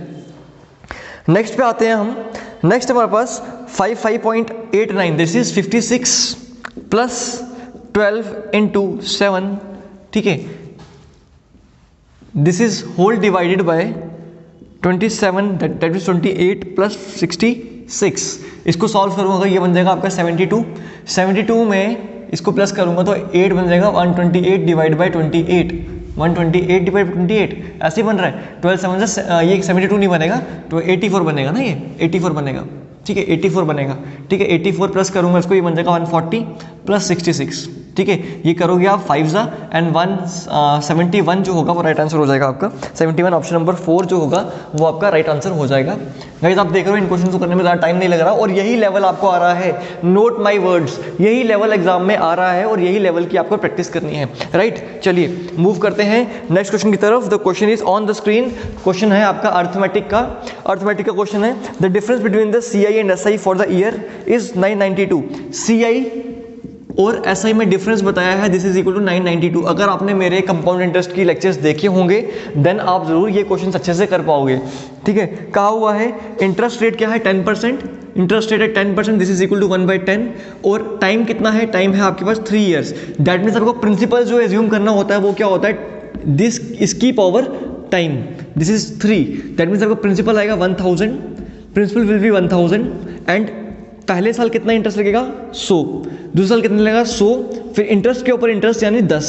S1: नेक्स्ट पे आते हैं हम। नेक्स्ट हमारे पास 55.89, दिस इज 56 प्लस 12 इंटू 7, ठीक है, this is whole divided by 27, that is 28 plus 66। इसको सॉल्व करूंगा ये बन जाएगा आपका 72 में इसको प्लस करूंगा तो 8 बन जाएगा, 128 डिवाइड बाय 28, 128 डिवाइड 28 ऐसे ही बन रहा है। 12 7 से ये 72 नहीं बनेगा तो 84 बनेगा ना, ये 84 बनेगा, ठीक है 84 बनेगा, ठीक है 84 प्लस करूंगा इसको, ये बन जाएगा 140 प्लस 66, ठीक है ये करोगे आप 5 ज़ा एंड 171 जो होगा वो राइट आंसर हो जाएगा आपका। 71 ऑप्शन नंबर 4 जो होगा वो आपका राइट आंसर हो जाएगा। गाइस आप देख रहे हो इन क्वेश्चन को करने में ज़्यादा टाइम नहीं लग रहा, और यही लेवल आपको आ रहा है, नोट माई वर्ड्स, यही लेवल एग्जाम में आ रहा है और यही लेवल की आपको प्रैक्टिस करनी है, राइट। चलिए मूव करते हैं नेक्स्ट क्वेश्चन की तरफ। The question is on the screen. Question है आपका अर्थमेटिक का क्वेश्चन है। The difference between the CI and SI for the year is 992। CI और SI में डिफरेंस बताया है, दिस इज इक्वल टू 992। अगर आपने मेरे कंपाउंड इंटरेस्ट की लेक्चर्स देखे होंगे देन आप जरूर ये क्वेश्चन अच्छे से कर पाओगे, ठीक है। कहा हुआ है इंटरेस्ट रेट क्या है 10%, इंटरेस्ट रेट है 10%, दिस इज इक्वल टू 1/10, और टाइम कितना है, टाइम है आपके पास 3 ईयर्स। दैट मीन्स आपको प्रिंसिपल जो एज्यूम करना होता है वो क्या होता है, दिस इसकी power time, this is 3, that means आपको प्रिंसिपल आएगा 1000, प्रिंसिपल विल बी 1000 एंड पहले साल कितना इंटरेस्ट लगेगा 100, दूसरे साल कितना लगेगा 100, फिर इंटरेस्ट के ऊपर इंटरेस्ट यानी 10,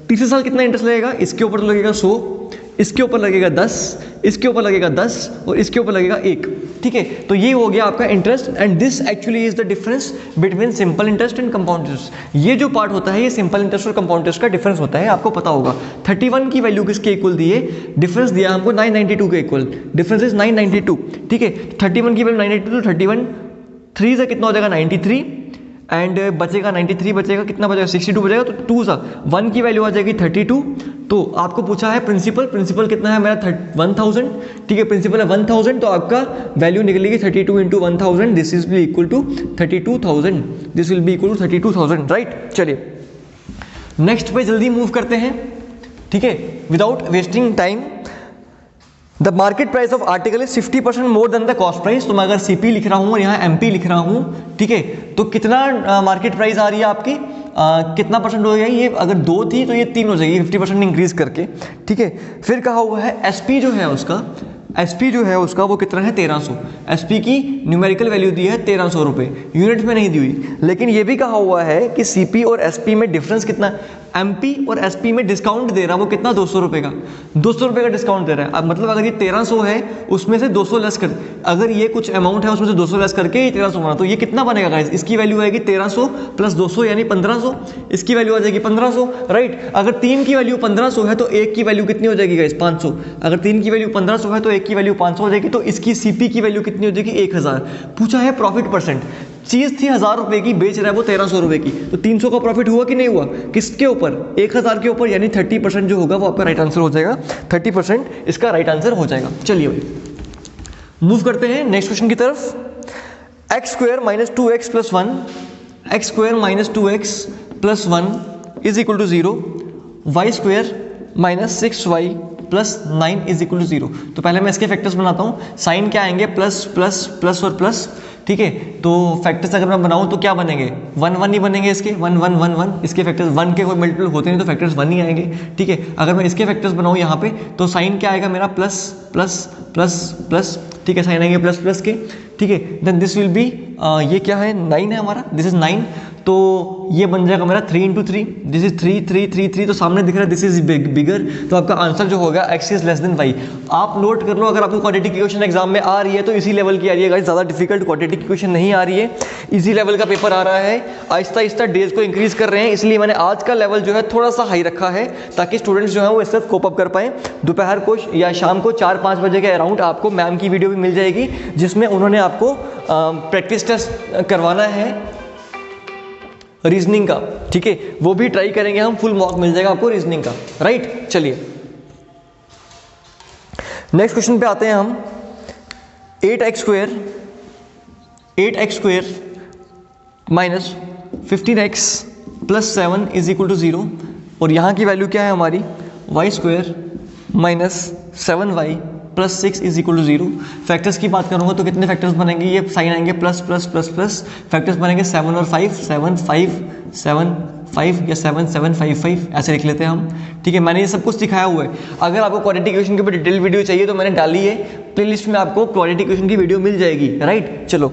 S1: तीसरे साल कितना इंटरेस्ट लगेगा, इसके ऊपर लगेगा 100, इसके ऊपर लगेगा 10, इसके ऊपर लगेगा 10 और इसके ऊपर लगेगा 1, ठीक है। तो ये हो गया आपका interest and this actually is the difference between simple interest and compound interest. ये जो पार्ट होता है ये सिंपल इंटरेस्ट और कंपाउंड इंटरेस्ट का डिफरेंस होता है, आपको पता होगा। 31 की वैल्यू किसके इक्वल दी है, डिफरेंस दिया हमको 992 के इक्वल, डिफरेंस इज 992, ठीक है। 31 की वैल्यू 992 तो 31 3 से कितना हो जाएगा 93 एंड बचेगा 93, बचेगा कितना बचेगा 62 बचेगा, तो 2 सा 1 की वैल्यू आ जाएगी 32। तो आपको पूछा है प्रिंसिपल कितना है मेरा 1000, ठीक है प्रिंसिपल है 1000, तो आपका वैल्यू निकलेगी 32 into 1000, this is be equal to 32,000, this will be equal to 32,000, right. चलिए नेक्स्ट पे जल्दी मूव करते हैं, ठीक है, without wasting time. The market price of article is 50% more than the cost price. तो मैं अगर CP लिख रहा हूँ और यहाँ MP लिख रहा हूँ, ठीक है, तो कितना मार्केट प्राइस आ रही है आपकी, कितना परसेंट हो गया, ये अगर 2 थी तो ये 3 हो जाएगी 50% इंक्रीज करके, ठीक है। फिर कहा हुआ है SP जो है उसका वो कितना है 1300, SP की न्यूमेरिकल वैल्यू दी है 1300 रुपये, यूनिट में नहीं दी हुई। लेकिन ये भी कहा हुआ है कि CP और SP में डिफरेंस कितना, MP और SP में डिस्काउंट दे रहा है वो कितना 200 रुपये का, 200 रुपये का डिस्काउंट दे रहा है। अब मतलब अगर ये 1300 है उसमें से 200 लेस कर, अगर ये कुछ अमाउंट है उसमें से 200 लेस करके ये 1300 बना, तो ये कितना बनेगा गाइस, इसकी वैल्यू आएगी 1300 प्लस 200 यानी 1500, इसकी वैल्यू आ जाएगी 1500, राइट। अगर 3 की वैल्यू 1500 है तो 1 की वैल्यू कितनी हो जाएगी गाइस 500, अगर 3 की वैल्यू 1500 है तो 1 की वैल्यू 500 हो जाएगी, तो इसकी CP की वैल्यू कितनी हो जाएगी 1000। पूछा है प्रॉफिट परसेंट, चीज थी 1000 रुपए की, बेच रहा है वो 1300 रुपए की, तो 300 का प्रॉफिट हुआ कि नहीं हुआ, किसके ऊपर 1000 के ऊपर, यानी 30% जो होगा वो आपका राइट आंसर हो जाएगा, 30% इसका राइट आंसर हो जाएगा। चलिए भाई मूव करते हैं नेक्स्ट क्वेश्चन की तरफ। x square minus 2x plus 1, x square minus 2x plus 1 is equal to 0, y square minus 6y plus 9 is equal to 0। तो पहले मैं इसके फैक्टर्स बनाता हूँ, साइन क्या आएंगे प्लस प्लस प्लस और प्लस, ठीक है। तो फैक्टर्स अगर मैं बनाऊं तो क्या बनेंगे 1 1 ही बनेंगे, इसके 1 1 1 1, इसके फैक्टर्स 1 के कोई मल्टीपल होते नहीं तो फैक्टर्स 1 ही आएंगे, ठीक है। अगर मैं इसके फैक्टर्स बनाऊं यहाँ पे तो साइन क्या आएगा मेरा प्लस प्लस प्लस प्लस, ठीक है, साइन आएंगे प्लस प्लस के, ठीक है। देन दिस विल बी ये क्या है 9 है हमारा, दिस इज 9, तो ये बन जाएगा मेरा 3 इंटू 3, दिस इज 3 3 3 3, तो सामने दिख रहा है दिस इज बिगर, तो आपका आंसर जो होगा x is less then y। आप नोट कर लो, अगर आपको क्वाड्रेटिक इक्वेशन एग्जाम में आ रही है तो इसी लेवल की आ रही है गाइस, ज़्यादा डिफिकल्ट क्वाड्रेटिक इक्वेशन नहीं आ रही है, इसी लेवल का पेपर आ रहा है। आहिस्ता आहिस्ता डेज को इंक्रीज कर रहे हैं, इसलिए मैंने आज का लेवल जो है थोड़ा सा हाई रखा है ताकि स्टूडेंट्स जो है वो इससे कोप अप कर पाएं। दोपहर को या शाम को 4-5 बजे के अराउंड आपको मैम की वीडियो भी मिल जाएगी जिसमें उन्होंने आपको प्रैक्टिस टेस्ट करवाना है रीजनिंग का, ठीक है, वो भी ट्राई करेंगे हम, फुल मार्क मिल जाएगा आपको रीजनिंग का, राइट। चलिए नेक्स्ट क्वेश्चन पे आते हैं हम। 8x square minus 15x plus 7 is equal to 0, और यहाँ की वैल्यू क्या है हमारी y square minus 7y plus 6 is equal to 0। Factors की बात करूंगा तो कितने फैक्टर्स बनेंगे, ये साइन आएंगे plus plus plus plus, factors बनेंगे 7 और 5, 7 5 7 5 या 7 7 5 5 ऐसे लिख लेते हैं हम, ठीक है। मैंने ये सब कुछ सिखाया हुआ है, अगर आपको क्वाड्रेटिक इक्वेशन के ऊपर डिटेल वीडियो चाहिए तो मैंने डाली है प्लेलिस्ट में, आपको क्वाड्रेटिक इक्वेशन की वीडियो मिल जाएगी, राइट। चलो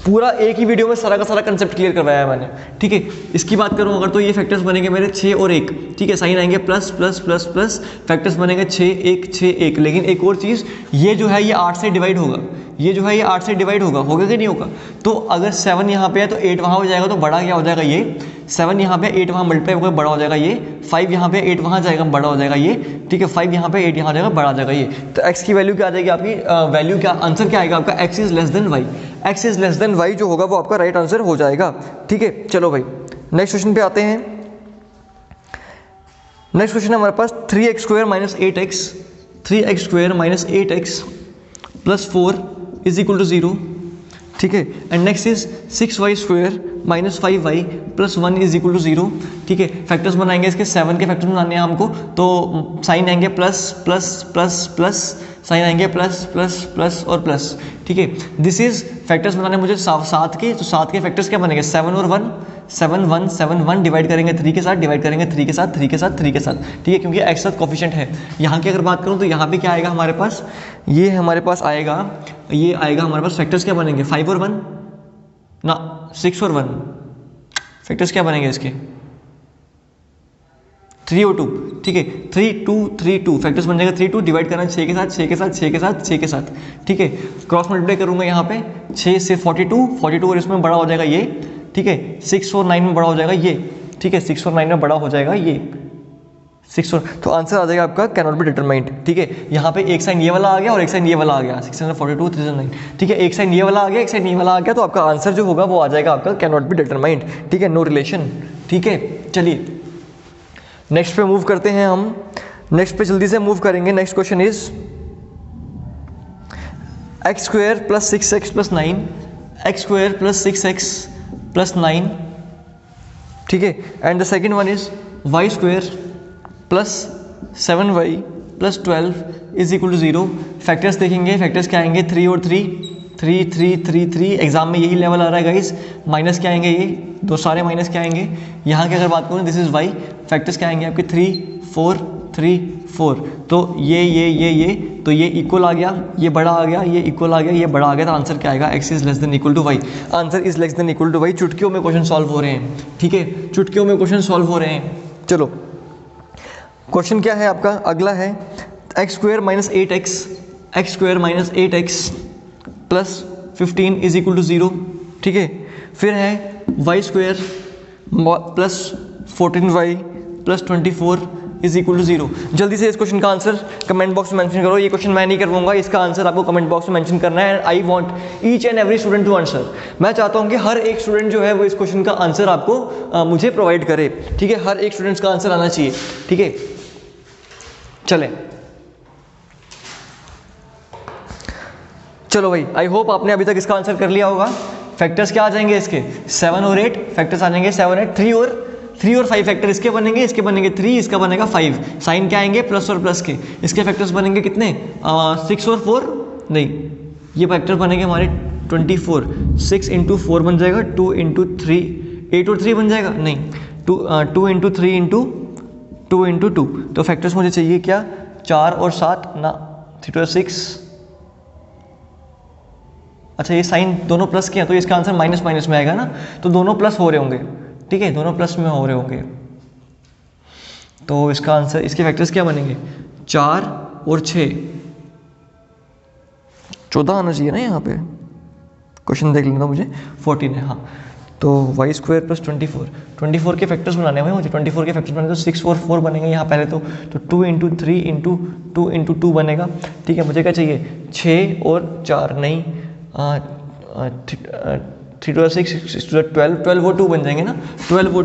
S1: पूरा एक ही वीडियो में सारा का सारा कंसेप्ट क्लियर करवाया है मैंने, ठीक है। इसकी बात करूं अगर तो ये फैक्टर्स बनेंगे मेरे 6 और 1, ठीक है, साइन आएंगे plus plus plus plus, factors बनेंगे 6 1 6 1। लेकिन एक और चीज़, ये जो है ये 8 से डिवाइड होगा, ये जो है ये 8 से डिवाइड होगा कि नहीं होगा? तो अगर 7 यहाँ पे है तो 8 वहाँ हो जाएगा, तो बड़ा क्या हो जाएगा ये 7 यहाँ पे 8 वहाँ मल्टीप्लाई होकर बड़ा हो जाएगा ये 5 यहाँ पे 8 वहाँ जाएगा बड़ा हो जाएगा ये, ठीक है, 5 यहाँ पे 8 यहाँ जाएगा बड़ा हो जाएगा ये। तो x की वैल्यू क्या आ जाएगी आपकी, वैल्यू क्या, आंसर क्या आएगा आपका, x is less then y, x is less then y जो होगा वो आपका राइट आंसर हो जाएगा, ठीक है। चलो भाई नेक्स्ट क्वेश्चन पे आते हैं। नेक्स्ट क्वेश्चन है हमारे पास 3x² minus 8x, 3x² minus 8x plus 4 is equal to 0, ठीक है। And next is 6y² minus 5y plus 1 is equal to 0, ठीक है। फैक्टर्स बनाएंगे इसके 7 के फैक्टर्स बनाने हैं हमको, तो साइन आएंगे plus plus plus plus, sign आएंगे प्लस प्लस प्लस और प्लस, ठीक है। दिस इज फैक्टर्स बनाने मुझे 7 के, तो 7 के फैक्टर्स क्या बनेंगे 7 और 1, 7 1 7 1 डिवाइड करेंगे 3 के साथ, डिवाइड करेंगे 3 के साथ 3 के साथ 3 के साथ, ठीक है, क्योंकि एक्स साथ कोफिशिएंट है। यहाँ की अगर बात करूँ तो यहाँ पे क्या आएगा हमारे पास, ये हमारे पास आएगा, ये आएगा हमारे पास फैक्टर्स क्या बनेंगे 5 और 1 ना 6 और 1, फैक्टर्स क्या बनेंगे इसके 3 और 2, ठीक है, 3 2 3 2 फैक्टर्स बन जाएगा 3 2, डिवाइड करना 6 के साथ 6 के साथ 6 के साथ 6 के साथ, ठीक है। क्रॉस मल्टीप्लाई करूंगा यहाँ पे 6 से 42 और इसमें बड़ा हो जाएगा ये, ठीक है, 6 और 9 में बड़ा हो जाएगा ये, ठीक है, 6 और 9 में बड़ा हो जाएगा ये 6 और, तो आंसर आ जाएगा आपका कैन नॉट बी डिटरमाइंड, ठीक है। यहाँ पे एक साइन ये वाला आ गया और एक साइन ये वाला आ गया 642 309, ठीक है, एक साइन ये वाला आ गया एक साइन ये वाला आ गया, तो आपका आंसर जो होगा वो आ जाएगा आपका कैन नॉट बी डिटरमाइंड, ठीक है, नो रिलेशन, ठीक है। चलिए नेक्स्ट पे मूव करते हैं हम, नेक्स्ट पे जल्दी से मूव करेंगे। Next question is x² plus 6x plus 9, x² plus 6x plus 9, ठीक है। And the second one is y² plus 7y plus 12 is equal to 0। Factors देखेंगे, फैक्टर्स क्या आएंगे 3 और 3 3 3 3 3, एग्जाम में यही लेवल आ रहा है गाइस। माइनस क्या आएंगे, ये दो सारे माइनस क्या आएंगे, यहाँ की अगर बात करूँ दिस इज y, फैक्टर्स क्या आएंगे आपके 3 4 3 4, तो ये तो ये इक्वल आ गया, ये बड़ा आ गया, ये इक्वल आ गया, ये बड़ा आ गया, तो आंसर क्या आएगा x is less than equal to y, answer is less than equal to y। चुटकियों में क्वेश्चन सॉल्व हो रहे हैं, ठीक है, चुटकियों में क्वेश्चन सॉल्व हो रहे हैं। चलो क्वेश्चन क्या है आपका, अगला है x² minus 8x, x² minus 8x plus 15 is equal to 0, ठीक है। फिर है y² plus 14y plus 24 is equal to 0। जल्दी से इस क्वेश्चन का आंसर कमेंट बॉक्स में मेंशन करो, ये क्वेश्चन मैं नहीं करवाऊंगा, इसका आंसर आपको कमेंट बॉक्स में मेंशन करना है। I want each and every student to answer, मैं चाहता हूं कि हर एक स्टूडेंट जो है वो इस क्वेश्चन का आंसर आपको मुझे प्रोवाइड करे, ठीक है, हर एक स्टूडेंट्स का आंसर आना चाहिए, ठीक है। चलें, चलो भाई, आई होप आपने अभी तक इसका आंसर कर लिया होगा। फैक्टर्स क्या आ जाएंगे इसके 7 और 8, फैक्टर्स आ जाएंगे 7 8, 3 और 5 फैक्टर इसके बनेंगे 3, इसका बनेगा 5, साइन क्या आएंगे प्लस और प्लस के, इसके फैक्टर्स बनेंगे कितने 6 और 4, नहीं ये फैक्टर बनेंगे हमारे 24, 6 इंटू 4 बन जाएगा, 2 इंटू 3 8 और 3 बन जाएगा, नहीं 2 इंटू 3 इंटू 2 इंटू 2, तो फैक्टर्स मुझे चाहिए क्या 4 और 7 ना 3 और 6, अच्छा ये साइन दोनों प्लस के हैं तो इसका आंसर माइनस माइनस में आएगा ना, तो दोनों प्लस हो रहे होंगे, ठीक है, दोनों प्लस में हो रहे होंगे, तो इसका आंसर, इसके फैक्टर्स क्या बनेंगे 4 और 6, 14 आना चाहिए ना, यहाँ पे क्वेश्चन देख लेना मुझे 14 है, हाँ, तो y² प्लस 24 के फैक्टर्स बनाने हैं मुझे, 24 के फैक्टर्स बनेंगे तो 6 और 4 बनेंगे यहाँ पहले तो 2 इंटू 3 इंटू 2 इंटू 2 बनेगा, ठीक है। मुझे क्या चाहिए 6 और 4, नहीं 3 और 6 12 और 2 बन जाएंगे ना, 12 और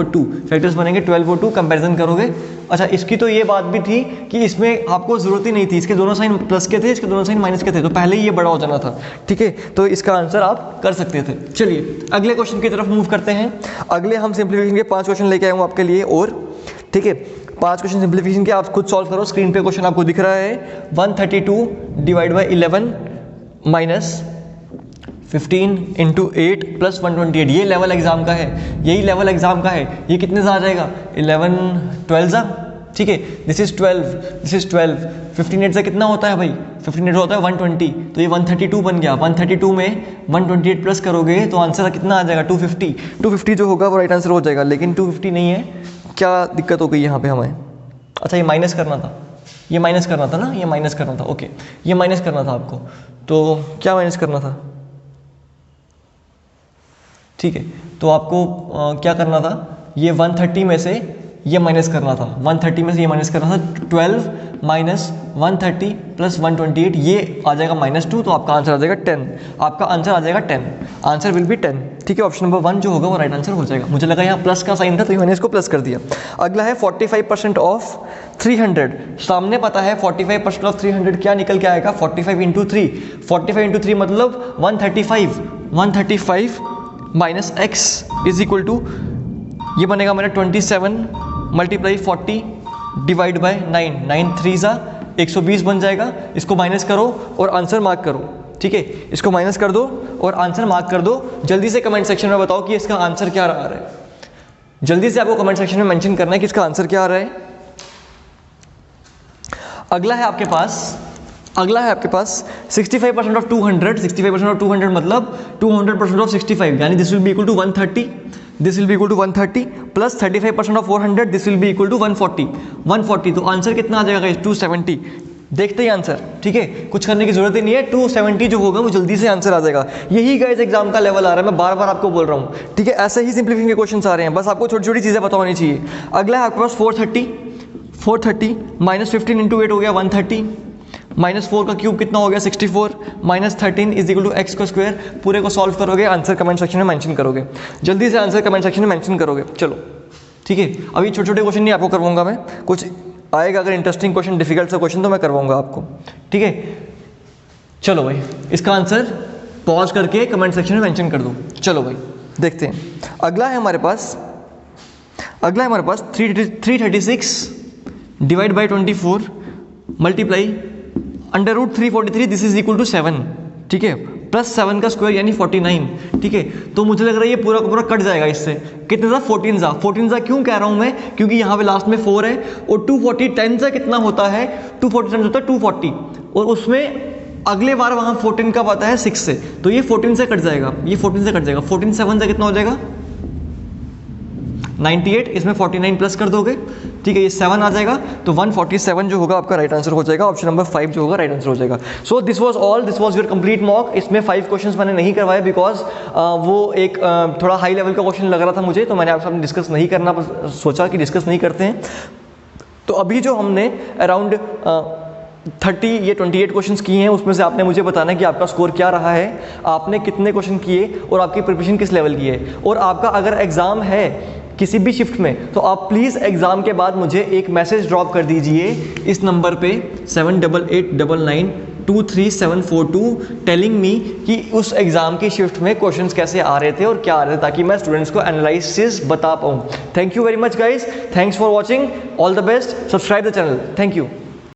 S1: 2 फैक्टर्स बनेंगे, 12 और 2 कंपैरिजन करोगे। अच्छा इसकी तो ये बात भी थी कि इसमें आपको जरूरत ही नहीं थी, इसके दोनों साइन प्लस के थे, इसके दोनों साइन माइनस के थे, तो पहले ही ये बड़ा हो जाना था, ठीक है, तो इसका आंसर आप कर सकते थे। चलिए अगले क्वेश्चन की तरफ मूव करते हैं। अगले हम सिंप्लीफिकेशन के 5 क्वेश्चन लेके आए हूँ आपके लिए, और ठीक है 5 क्वेश्चन सिंप्लीफिकेशन के आप खुद सॉल्व करो, स्क्रीन पे क्वेश्चन आपको दिख रहा है 132 divide by 11 minus 15 into 8 plus 128, ये लेवल एग्जाम का है, यही लेवल एग्जाम का है, ये कितने से आ जाएगा 11 12 जा ठीक है, दिस इज 12, दिस इज 12, 15 से कितना होता है भाई, 15 होता है 120, तो ये 132 बन गया। 132 में 128 प्लस करोगे तो आंसर कितना आ जाएगा 250। 250 जो होगा वो राइट आंसर हो जाएगा, लेकिन 250 नहीं है, क्या दिक्कत हो गई यहाँ पे हमें? अच्छा ये माइनस करना था, ये माइनस करना था ना, ये माइनस करना था, ओके ये माइनस करना था आपको, तो क्या माइनस करना था? ठीक है, तो आपको क्या करना था, ये 130 में से ये माइनस करना था, 130 में से ये माइनस करना था, 12 माइनस 130 प्लस 128, ये आ जाएगा -2, तो आपका आंसर आ जाएगा 10, आपका आंसर आ जाएगा 10, आंसर विल बी 10। ठीक है, ऑप्शन नंबर 1 जो होगा वो राइट आंसर हो जाएगा। मुझे लगा यहाँ प्लस का साइन था तो मैंने इसको प्लस कर दिया। अगला है 45% ऑफ 300, सामने पता है 45% ऑफ 300 क्या निकल के आएगा, 45 इंटू 3, 45 इंटू 3 मतलब 135, 135 minus X is equal to, ये बनेगा मेरा 27 मल्टीप्लाई 40 डिवाइड बाय 9, 9 3 ज़ा 120 बन जाएगा। इसको माइनस करो और आंसर मार्क करो, ठीक है, इसको माइनस कर दो और आंसर मार्क कर दो। जल्दी से कमेंट सेक्शन में बताओ कि इसका आंसर क्या आ रहा है। जल्दी से आपको कमेंट सेक्शन में मेंशन करना है कि इसका आंसर क्या आ रहा है। अगला है आपके पास 65% ऑफ 200, 65% ऑफ 200 मतलब 200% ऑफ 65, यानी this will be equal to 130, this will be equal to 130 plus 35% of 400, this will be equal to 140, 140, तो आंसर कितना आ जाएगा 270। देखते ही आंसर, ठीक है, कुछ करने की जरूरत ही नहीं है, 270 जो होगा वो जल्दी से आंसर आ जाएगा। यही गाइस एग्जाम का लेवल आ रहा है, मैं बार बार आपको बोल रहा हूँ, ठीक है, ऐसे ही सिंप्लीफिकेशन के क्वेश्चन आ रहे हैं, बस आपको छोटी छोटी चीज़ें पता होनी चाहिए। अगला है आपके पास 430 माइनस 15 इंटू 8 हो गया 130, माइनस 4 का क्यूब कितना हो गया 64, minus 13 is equal to X का स्क्वायर। पूरे को सॉल्व करोगे, आंसर कमेंट सेक्शन में मेंशन करोगे, जल्दी से आंसर कमेंट सेक्शन में मेंशन करोगे। चलो ठीक है, अभी छोटे छोटे क्वेश्चन नहीं आपको करवाऊंगा मैं, कुछ आएगा अगर इंटरेस्टिंग क्वेश्चन, डिफिकल्ट सा क्वेश्चन तो मैं करवाऊंगा आपको, ठीक है। चलो भाई, इसका आंसर पॉज करके कमेंट सेक्शन में मेंशन कर दो। चलो भाई देखते हैं, अगला है हमारे पास 336 divide by 24 multiply under root 343, this is equal to 7, ठीक है, प्लस 7 का स्क्वायर यानी 49, ठीक है। तो मुझे लग रहा है ये पूरा का पूरा कट जाएगा इससे, कितने सा 14 सा क्यों कह रहा हूँ मैं, क्योंकि यहाँ पे लास्ट में 4 है और 240 10 सा कितना होता है, 240 होता है 240, और उसमें अगले बार वहाँ 14 का आता है 6 से, तो ये 14 से कट जाएगा, ये 14 से कट जाएगा, 14 7 से कितना हो जाएगा 98, इसमें 49 प्लस कर दोगे, ठीक है, ये 7 आ जाएगा, तो 147 जो होगा आपका राइट आंसर हो जाएगा, ऑप्शन नंबर 5 जो होगा राइट आंसर हो जाएगा। So this was your complete mock. इसमें 5 क्वेश्चंस मैंने नहीं करवाए बिकॉज वो एक थोड़ा हाई लेवल का क्वेश्चन लग रहा था मुझे, तो मैंने आपके साथ डिस्कस नहीं करना, सोचा कि डिस्कस नहीं करते हैं। तो अभी जो हमने अराउंड 30 ये 28 क्वेश्चंस किए हैं, उसमें से आपने मुझे बताना है कि आपका स्कोर क्या रहा है, आपने कितने क्वेश्चन किए और आपकी प्रिपरेशन किस लेवल की है। और आपका अगर एग्ज़ाम है किसी भी शिफ्ट में, तो आप प्लीज़ एग्ज़ाम के बाद मुझे एक मैसेज ड्रॉप कर दीजिए इस नंबर पे 7889923742 टेलिंग मी कि उस एग्ज़ाम की शिफ्ट में क्वेश्चंस कैसे आ रहे थे और क्या आ रहे थे, ताकि मैं स्टूडेंट्स को एनालिसिस बता पाऊँ। Thank you very much guys, thanks for watching, all the best, subscribe the channel, thank you.